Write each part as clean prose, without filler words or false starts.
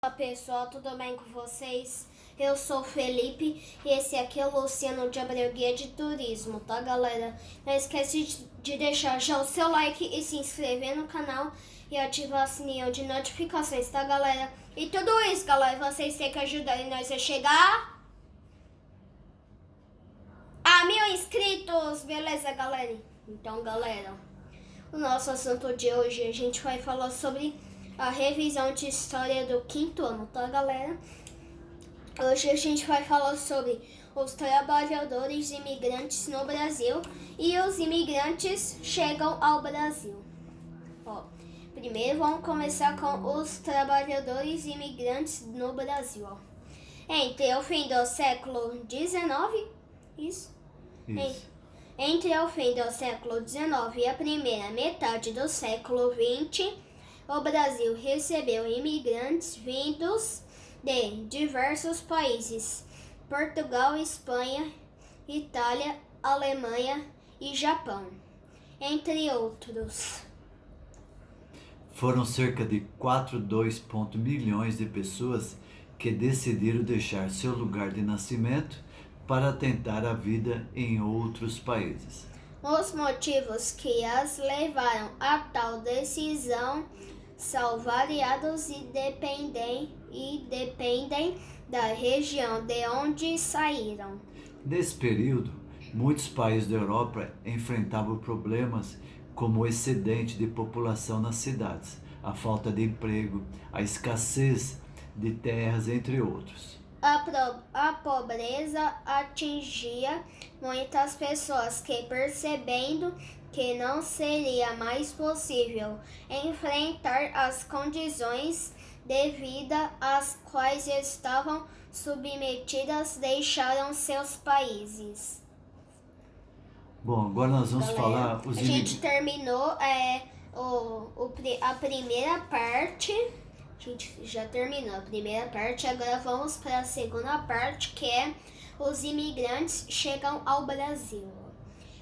Olá pessoal, tudo bem com vocês? Eu sou o Felipe e esse aqui é o Luciano de Abreu, Guia de Turismo, tá galera? Não esquece de deixar já o seu like e se inscrever no canal e ativar o sininho de notificações, tá galera? E tudo isso, galera, vocês têm que ajudar nós a chegar a 1000 inscritos, beleza galera? Então galera, o nosso assunto de hoje a gente vai falar sobre a revisão de história do 5º ano, tá galera? Hoje a gente vai falar sobre os trabalhadores imigrantes no Brasil e os imigrantes chegam ao Brasil. Primeiro vamos começar com os trabalhadores imigrantes no Brasil. Entre o fim do século XIX, isso. Entre o fim do século XIX e a primeira metade do século XX, o Brasil recebeu imigrantes vindos de diversos países: Portugal, Espanha, Itália, Alemanha e Japão, entre outros. Foram cerca de 4,2 milhões de pessoas que decidiram deixar seu lugar de nascimento para tentar a vida em outros países. Os motivos que as levaram a tal decisão são variados e dependem da região de onde saíram. Nesse período, muitos países da Europa enfrentavam problemas como o excedente de população nas cidades, a falta de emprego, a escassez de terras, entre outros. A pobreza atingia muitas pessoas que, percebendo que não seria mais possível enfrentar as condições de vida às quais estavam submetidas, deixaram seus países. Bom, agora nós vamos falar A gente terminou a primeira parte. A gente já terminou a primeira parte, agora vamos para a segunda parte, que é os imigrantes chegam ao Brasil.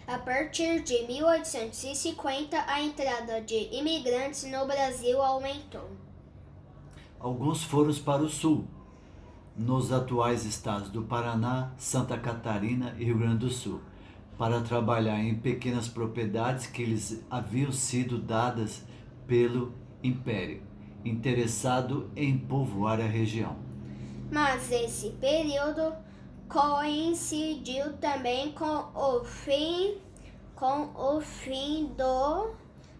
A partir de 1850, a entrada de imigrantes no Brasil aumentou. Alguns foram para o sul, nos atuais estados do Paraná, Santa Catarina e Rio Grande do Sul, para trabalhar em pequenas propriedades que lhes haviam sido dadas pelo Império, interessado em povoar a região. Mas esse período coincidiu também com o fim do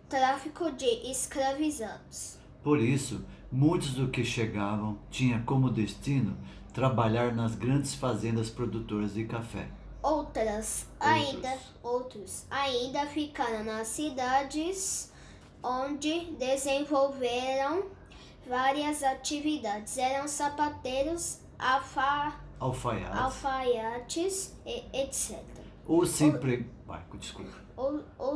tráfico de escravizados. Por isso, muitos dos que chegavam tinham como destino trabalhar nas grandes fazendas produtoras de café. Outros ainda ficaram nas cidades, onde desenvolveram várias atividades. Eram sapateiros, alfaiates, etc. Ou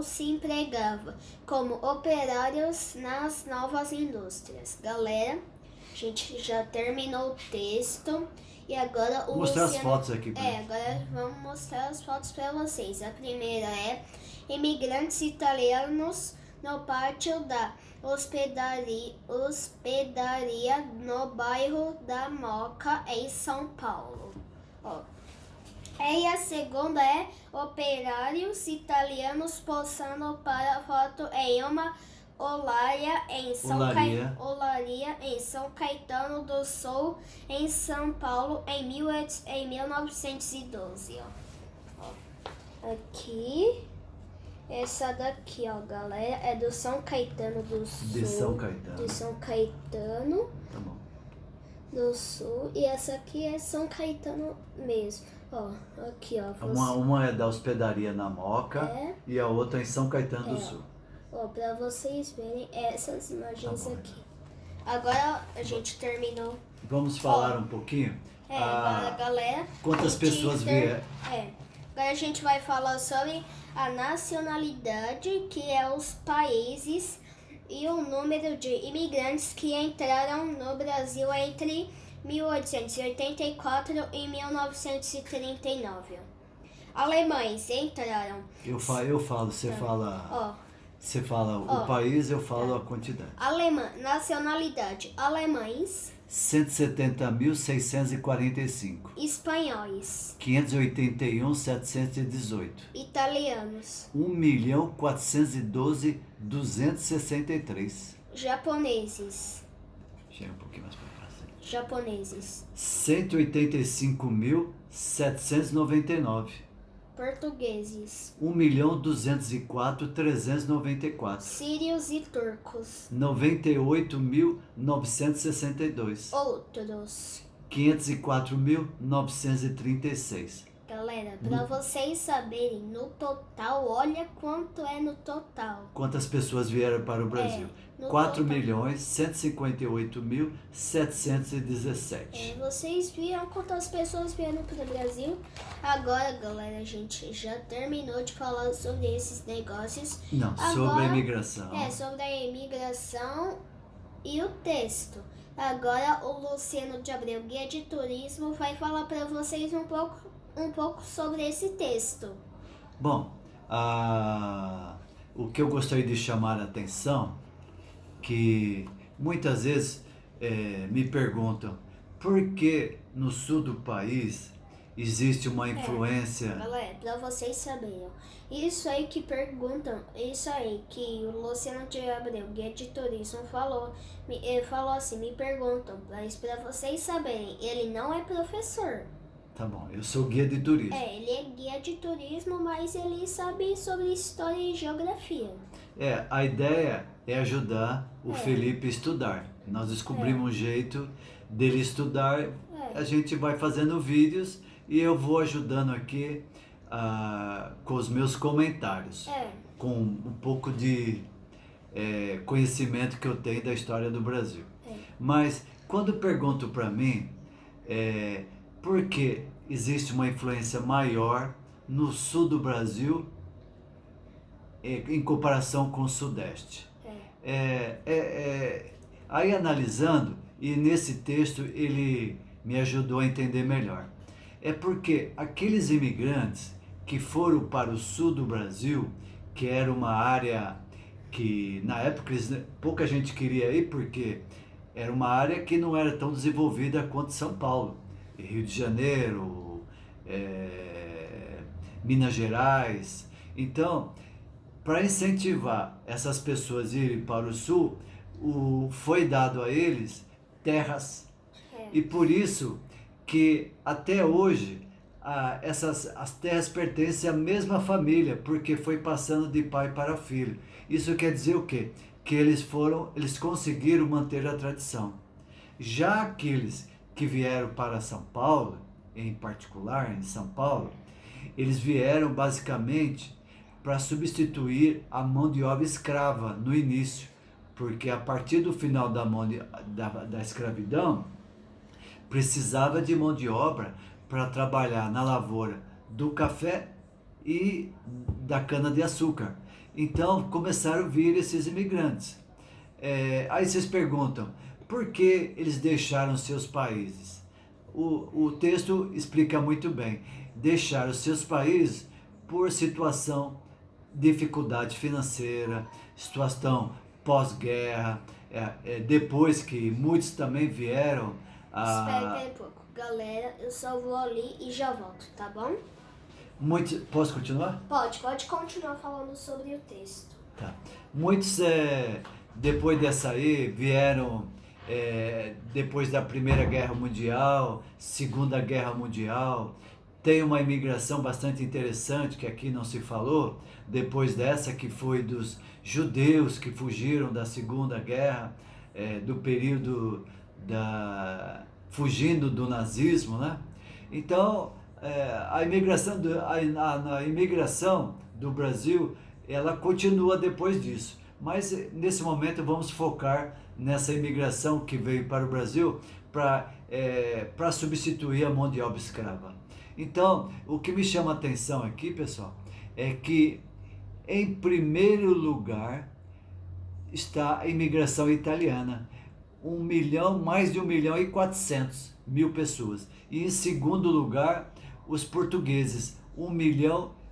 se empregava como operários nas novas indústrias. Galera, a gente já terminou o texto e agora Vou mostrar as fotos aqui. Agora vamos mostrar as fotos para vocês. A primeira é imigrantes italianos no pátio da hospedaria no bairro da Moca, em São Paulo. E a segunda é operários italianos posando para foto em uma olaria em São Caetano do Sul, em São Paulo, em 1912. Aqui. Essa daqui, galera, é do São Caetano do Sul. De São Caetano. De São Caetano. Tá bom. Do Sul. E essa aqui é São Caetano mesmo. Aqui, Uma é da hospedaria na Moca e a outra é em São Caetano do Sul. Pra vocês verem essas imagens aqui. Agora a gente terminou. Vamos falar um pouquinho? Agora, galera. Quantas pessoas vieram? Agora a gente vai falar sobre a nacionalidade, que é os países, e o número de imigrantes que entraram no Brasil entre 1884 e 1939. Alemães entraram. Eu falo, você fala. Você fala o país, eu falo a quantidade. Nacionalidade: alemães, 170.645. Espanhóis. 581.718. Italianos. 1.412.263. Japoneses. Chega um pouquinho mais para frente. Japoneses. 185.799. Portugueses. 1.204.394. Sírios e turcos. 98.962. Outros. 504.936. Galera, para vocês saberem, no total, olha quanto é no total. Quantas pessoas vieram para o Brasil? no 4.158.717. Vocês viram quantas pessoas vieram para o Brasil? Agora, galera, a gente já terminou de falar sobre esses negócios. Não, Agora, sobre a imigração. Sobre a imigração e o texto. Agora o Luciano de Abreu, guia de turismo, vai falar para vocês um pouco sobre esse texto. Bom, o que eu gostaria de chamar a atenção, que muitas vezes me perguntam por que no sul do país existe uma influência... Galera, para vocês saberem, isso aí que perguntam, isso aí que o Luciano de Abreu, guia de turismo, falou assim, me perguntam, mas para vocês saberem, ele não é professor. Tá bom, eu sou guia de turismo. Ele é guia de turismo, mas ele sabe sobre história e geografia. A ideia é ajudar o Felipe a estudar. Nós descobrimos um jeito dele estudar. A gente vai fazendo vídeos e eu vou ajudando aqui com os meus comentários. Com um pouco de conhecimento que eu tenho da história do Brasil. Mas quando perguntam para mim por que existe uma influência maior no sul do Brasil em comparação com o sudeste. Aí analisando, e nesse texto ele me ajudou a entender melhor. É porque aqueles imigrantes que foram para o sul do Brasil, que era uma área que na época pouca gente queria ir, porque era uma área que não era tão desenvolvida quanto São Paulo, Rio de Janeiro, Minas Gerais. Então, para incentivar essas pessoas a irem para o sul, foi dado a eles terras. E por isso que até hoje as terras pertencem à mesma família, porque foi passando de pai para filho. Isso quer dizer o quê? Que eles conseguiram manter a tradição. Já aqueles que vieram para São Paulo, em particular em São Paulo, eles vieram basicamente para substituir a mão de obra escrava no início, porque a partir do final da escravidão, precisava de mão de obra para trabalhar na lavoura do café e da cana-de-açúcar. Então começaram a vir esses imigrantes. Aí vocês perguntam, por que eles deixaram seus países? O texto explica muito bem. Deixaram seus países por situação, dificuldade financeira, situação pós-guerra, depois que muitos também vieram. Espera aí um pouco. Galera, eu só vou ali e já volto, tá bom? Posso continuar? Pode continuar falando sobre o texto. Tá. Muitos, depois dessa aí, vieram depois da Primeira Guerra Mundial, Segunda Guerra Mundial. Tem uma imigração bastante interessante que aqui não se falou, depois dessa, que foi dos judeus que fugiram da Segunda Guerra, do período fugindo do nazismo, né? Então, a imigração do Brasil, ela continua depois disso. Mas nesse momento vamos focar nessa imigração que veio para o Brasil para substituir a mão de obra escrava. Então, o que me chama a atenção aqui, pessoal, é que em primeiro lugar está a imigração italiana, mais de 1.400.000 pessoas. E em segundo lugar, os portugueses,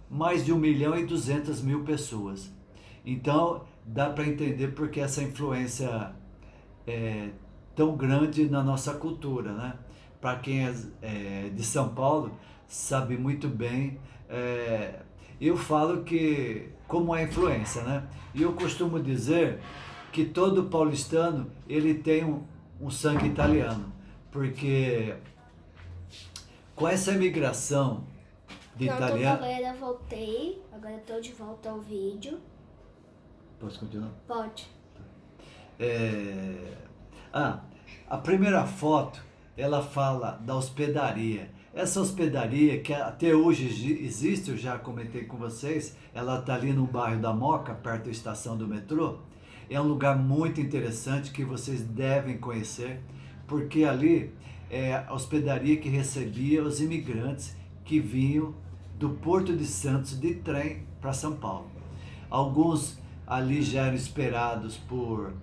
mais de 1.200.000 pessoas. Então, dá para entender porque essa influência tão grande na nossa cultura, né? Para quem é de São Paulo, sabe muito bem. Eu falo que, como é a influência, né? E eu costumo dizer que todo paulistano, ele tem um sangue italiano, porque com essa imigração de Pronto, italiano... galera, voltei. Agora eu tô de volta ao vídeo. Posso continuar? Pode. A primeira foto, ela fala da hospedaria. Essa hospedaria, que até hoje existe, eu já comentei com vocês, ela está ali no bairro da Moca, perto da estação do metrô. É um lugar muito interessante que vocês devem conhecer, porque ali é a hospedaria que recebia os imigrantes que vinham do Porto de Santos de trem para São Paulo. Alguns ali já eram esperados por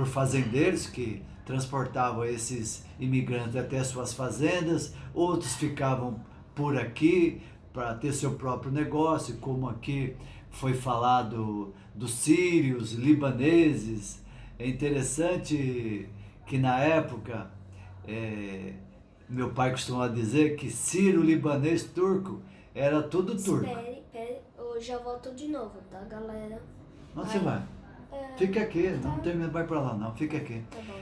fazendeiros que transportavam esses imigrantes até suas fazendas, outros ficavam por aqui para ter seu próprio negócio, como aqui foi falado dos sírios, libaneses. É interessante que na época, meu pai costumava dizer que sírio, libanês, turco, era tudo turco. Espere, eu já volto de novo, tá, galera? Onde você vai? Fica aqui, não vai pra lá não, fica aqui. Tá bom.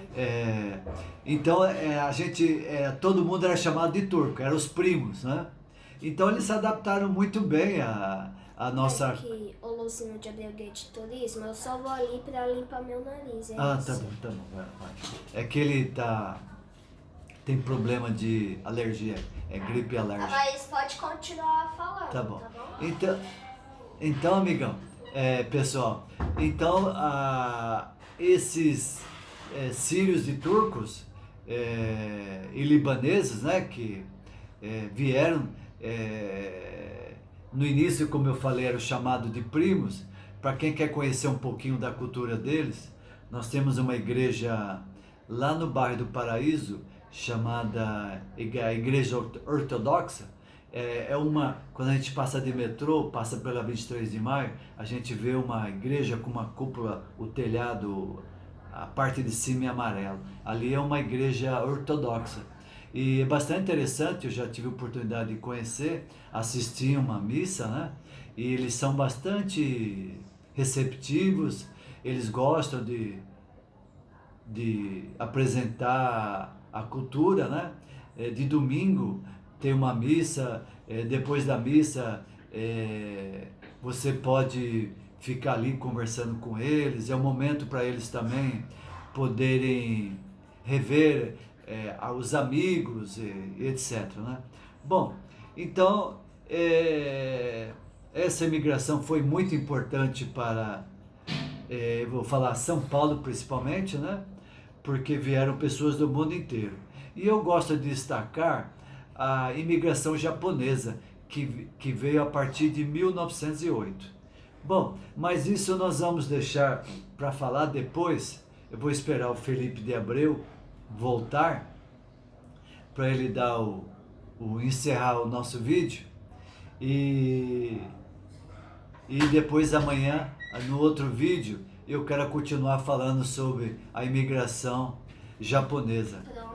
Então a gente, todo mundo era chamado de turco, eram os primos, né? Então eles se adaptaram muito bem a nossa... Aqui, o Luciano de Abreu Guia de Turismo, eu só vou ali pra limpar meu nariz, Tá isso. bom, vai. É que ele tem problema de alergia, é gripe alérgica. Mas pode continuar falando, Tá bom. Tá bom? Então, amigão, pessoal, então esses sírios e turcos e libaneses, né, que vieram, no início, como eu falei, era o chamado de primos. Para quem quer conhecer um pouquinho da cultura deles, nós temos uma igreja lá no bairro do Paraíso, chamada Igreja Ortodoxa. Quando a gente passa de metrô, passa pela 23 de maio, a gente vê uma igreja com uma cúpula, o telhado, a parte de cima é amarelo. Ali é uma igreja ortodoxa. E é bastante interessante, eu já tive a oportunidade de conhecer, assistir uma missa, né? E eles são bastante receptivos, eles gostam de apresentar a cultura, né? De domingo tem uma missa, depois da missa você pode ficar ali conversando com eles, é um momento para eles também poderem rever os amigos, etc. Né? Bom, então essa imigração foi muito importante para, vou falar São Paulo principalmente, né? Porque vieram pessoas do mundo inteiro. E eu gosto de destacar a imigração japonesa, que veio a partir de 1908. Bom, mas isso nós vamos deixar para falar depois. Eu vou esperar o Felipe de Abreu voltar para ele dar encerrar o nosso vídeo e depois amanhã no outro vídeo eu quero continuar falando sobre a imigração japonesa. Pronto.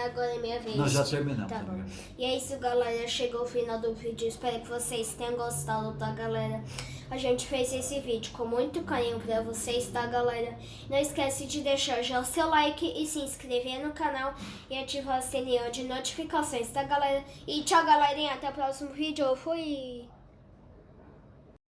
Agora é minha vez. Nós já terminamos. Tá bom. E é isso, galera. Chegou o final do vídeo. Espero que vocês tenham gostado, tá, galera? A gente fez esse vídeo com muito carinho pra vocês, tá, galera? Não esquece de deixar já o seu like e se inscrever no canal e ativar o sininho de notificações, tá, galera? E tchau, galerinha. Até o próximo vídeo. Fui!